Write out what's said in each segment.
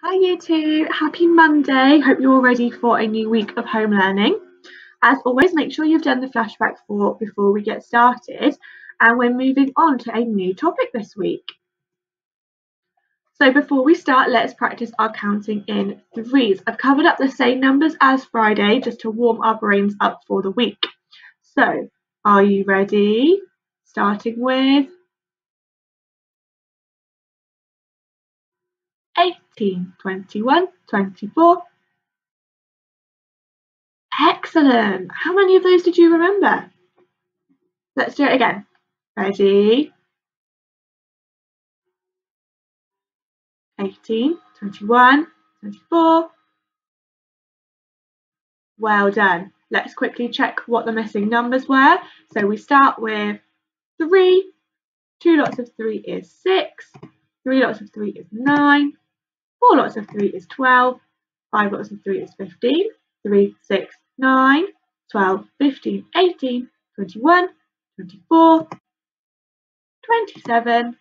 Hi Year 2, happy Monday. Hope you're all ready for a new week of home learning. As always, make sure you've done the flashback before we get started, and we're moving on to a new topic this week. So before we start, let's practice our counting in threes. I've covered up the same numbers as Friday just to warm our brains up for the week. So, are you ready? Starting with 18, 21, 24. Excellent. How many of those did you remember? Let's do it again. Ready? 18, 21, 24. Well done. Let's quickly check what the missing numbers were. So we start with 3. 2 lots of 3 is 6. 3 lots of 3 is 9. 4 lots of 3 is 12. 5 lots of 3 is 15. 3, 6, 9, 12, 15, 18, 21, 24, 27,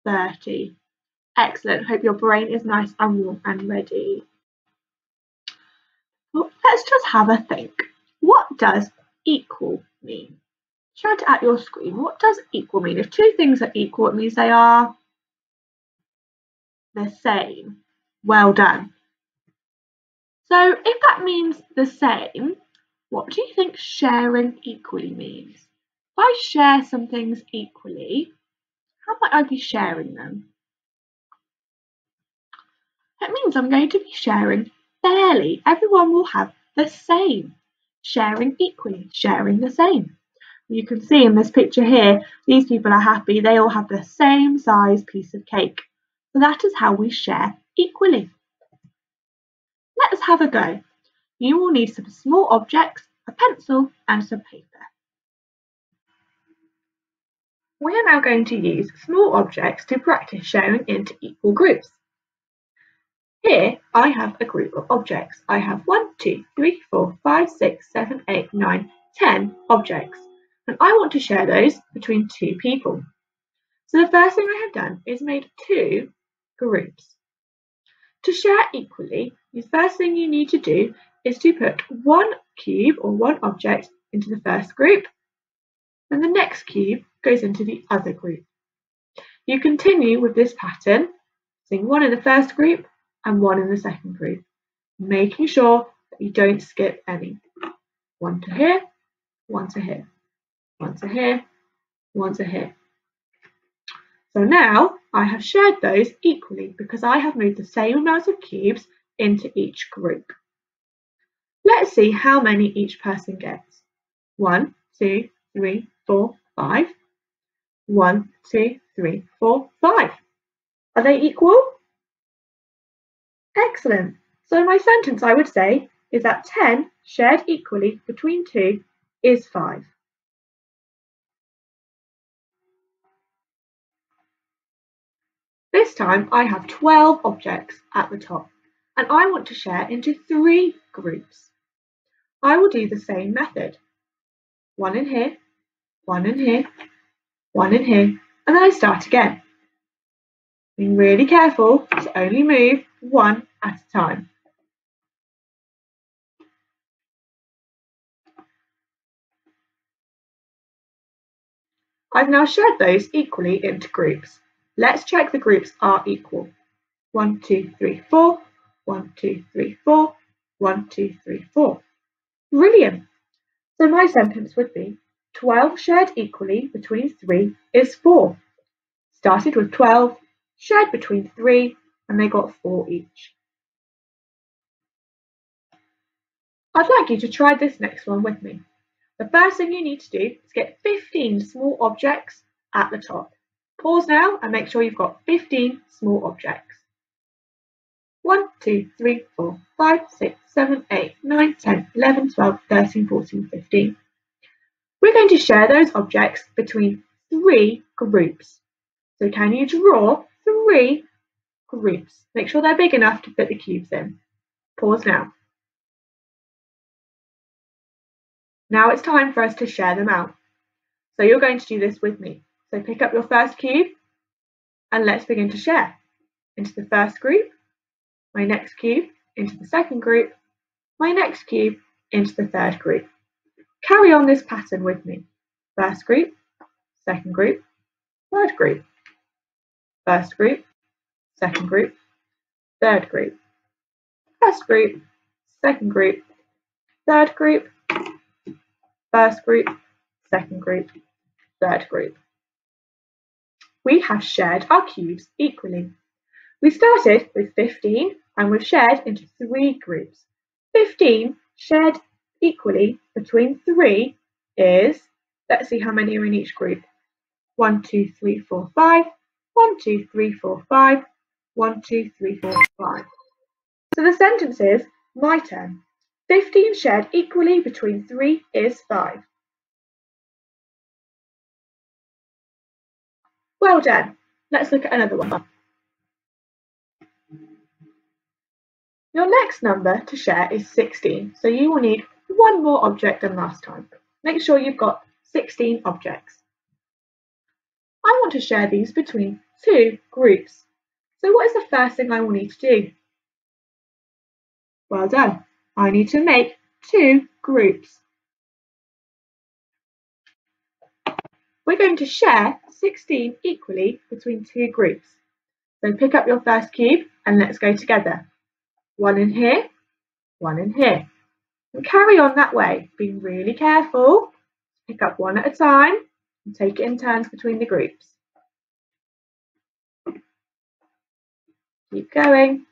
30. Excellent. Hope your brain is nice and warm and ready. Well, let's just have a think. What does equal mean? Shout it at your screen. What does equal mean? If two things are equal, it means they are the same. Well done. So if that means the same, what do you think sharing equally means? If I share some things equally, how might I be sharing them? It means I'm going to be sharing fairly. Everyone will have the same. Sharing equally, sharing the same. You can see in this picture here, these people are happy. They all have the same size piece of cake. So that is how we share equally. Let us have a go. You will need some small objects, a pencil and some paper. We are now going to use small objects to practice sharing into equal groups. Here I have a group of objects. I have 1, 2, 3, 4, 5, 6, 7, 8, 9, 10 objects. And I want to share those between 2 people. So the first thing I have done is made 2 groups. To share equally, the first thing you need to do is to put 1 cube or 1 object into the first group, and the next cube goes into the other group. You continue with this pattern, putting 1 in the first group and 1 in the second group, making sure that you don't skip any. 1 to here, 1 to here, 1 to here, 1 to here. So now I have shared those equally because I have moved the same amount of cubes into each group. Let's see how many each person gets. 1, 2, 3, 4, 5. 1, 2, 3, 4, 5. Are they equal? Excellent. So my sentence I would say is that 10 shared equally between 2 is 5. This time I have 12 objects at the top and I want to share into 3 groups. I will do the same method. 1 in here, 1 in here, 1 in here, and then I start again. Being really careful to only move 1 at a time. I've now shared those equally into groups. Let's check the groups are equal. 1, 2, 3, 4, 1, 2, 3, 4, 1, 2, 3, 4. Brilliant. So my sentence would be 12 shared equally between 3 is 4. Started with 12, shared between 3, and they got 4 each. I'd like you to try this next one with me. The first thing you need to do is get 15 small objects at the top. Pause now and make sure you've got 15 small objects. 1, 2, 3, 4, 5, 6, 7, 8, 9, 10, 11, 12, 13, 14, 15. We're going to share those objects between 3 groups. So can you draw 3 groups? Make sure they're big enough to fit the cubes in. Pause now. Now it's time for us to share them out. So you're going to do this with me. So pick up your first cube and let's begin to share. Into the first group, my next cube into the second group, my next cube into the third group. Carry on this pattern with me. First group, second group, third group. First group, second group, third group. First group, second group, third group. First group, second group, third group. We have shared our cubes equally. We started with 15 and we've shared into 3 groups. 15 shared equally between 3 is, let's see how many are in each group. 1, 2, 3, 4, 5. 1, 2, 3, 4, 5. 1, 2, 3, 4, 5. So the sentence is, my turn. 15 shared equally between 3 is 5. Well done. Let's look at another one. Your next number to share is 16, so you will need one more object than last time. Make sure you've got 16 objects. I want to share these between 2 groups. So what is the first thing I will need to do? Well done. I need to make 2 groups. We're going to share 16 equally between 2 groups. So pick up your first cube and let's go together. 1 in here, 1 in here. And carry on that way, being really careful. Pick up one at a time and take it in turns between the groups. Keep going.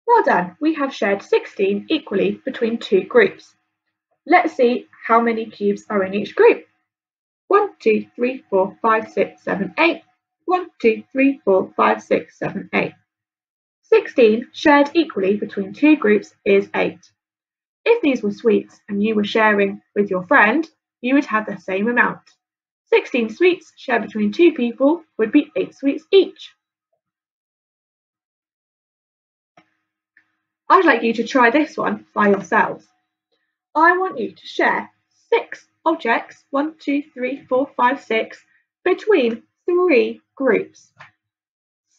Well done, we have shared 16 equally between 2 groups. Let's see how many cubes are in each group. 1, 2, 3, 4, 5, 6, 7, 8. 1, 2, 3, 4, 5, 6, 7, 8. 16 shared equally between 2 groups is 8. If these were sweets and you were sharing with your friend, you would have the same amount. 16 sweets shared between 2 people would be 8 sweets each. I'd like you to try this one by yourselves. I want you to share 6 objects, 1, 2, 3, 4, 5, 6, between 3 groups.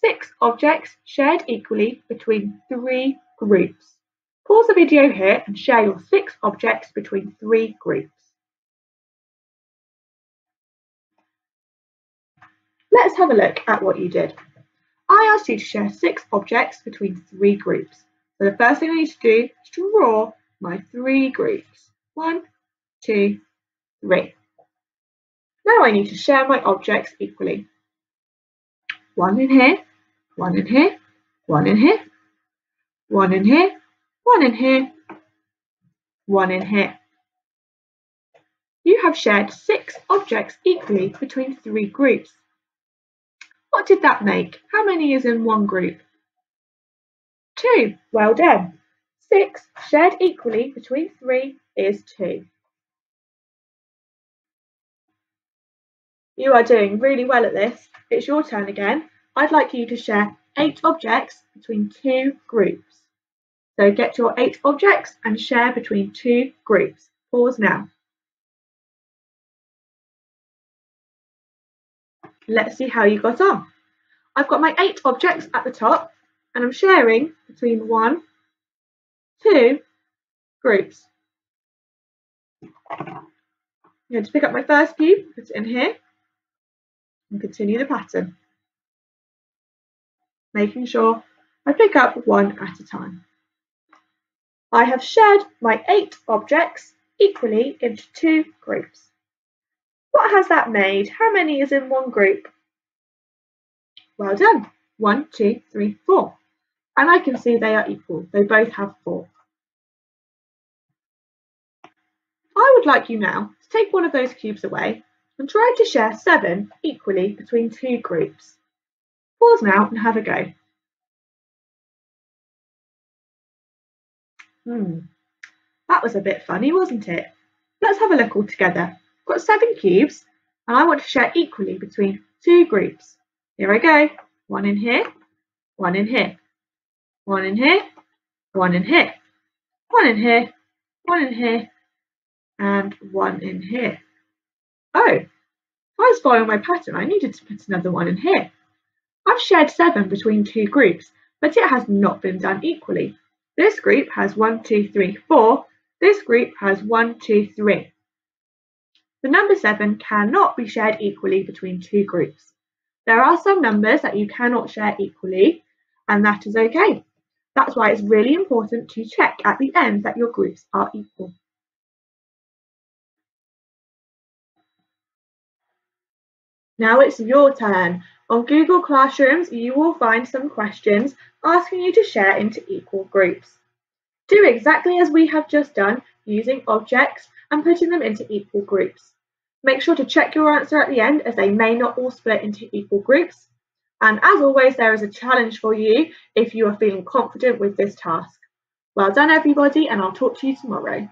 6 objects shared equally between 3 groups. Pause the video here and share your 6 objects between 3 groups. Let's have a look at what you did. I asked you to share 6 objects between 3 groups. So the first thing I need to do is draw my 3 groups. 1, 2, 3. Now I need to share my objects equally. 1 in here, 1 in here, 1 in here, 1 in here, 1 in here, 1 in here. You have shared 6 objects equally between 3 groups. What did that make? How many is in one group? 2. Well done. 6 shared equally between 3 is 2. You are doing really well at this. It's your turn again. I'd like you to share 8 objects between 2 groups. So get your 8 objects and share between 2 groups. Pause now. Let's see how you got on. I've got my 8 objects at the top and I'm sharing between 1, 2 groups. I'm going to pick up my first cube, put it in here and continue the pattern, making sure I pick up one at a time. I have shared my 8 objects equally into 2 groups. What has that made? How many is in one group? Well done. 1, 2, 3, 4. And I can see they are equal. They both have 4. I would like you now to take one of those cubes away and try to share 7 equally between 2 groups. Pause now and have a go. That was a bit funny, wasn't it? Let's have a look all together. I've got 7 cubes and I want to share equally between 2 groups. Here I go. 1 in here, 1 in here, 1 in here, 1 in here, 1 in here, 1 in here, and 1 in here. Oh, if I was following my pattern, I needed to put another one in here. I've shared 7 between 2 groups, but it has not been done equally. This group has 1, 2, 3, 4. This group has 1, 2, 3. The number 7 cannot be shared equally between 2 groups. There are some numbers that you cannot share equally, and that is okay. That's why it's really important to check at the end that your groups are equal. Now it's your turn. On Google Classrooms, you will find some questions asking you to share into equal groups. Do exactly as we have just done, using objects and putting them into equal groups. Make sure to check your answer at the end, as they may not all split into equal groups. And as always, there is a challenge for you if you are feeling confident with this task. Well done, everybody, and I'll talk to you tomorrow.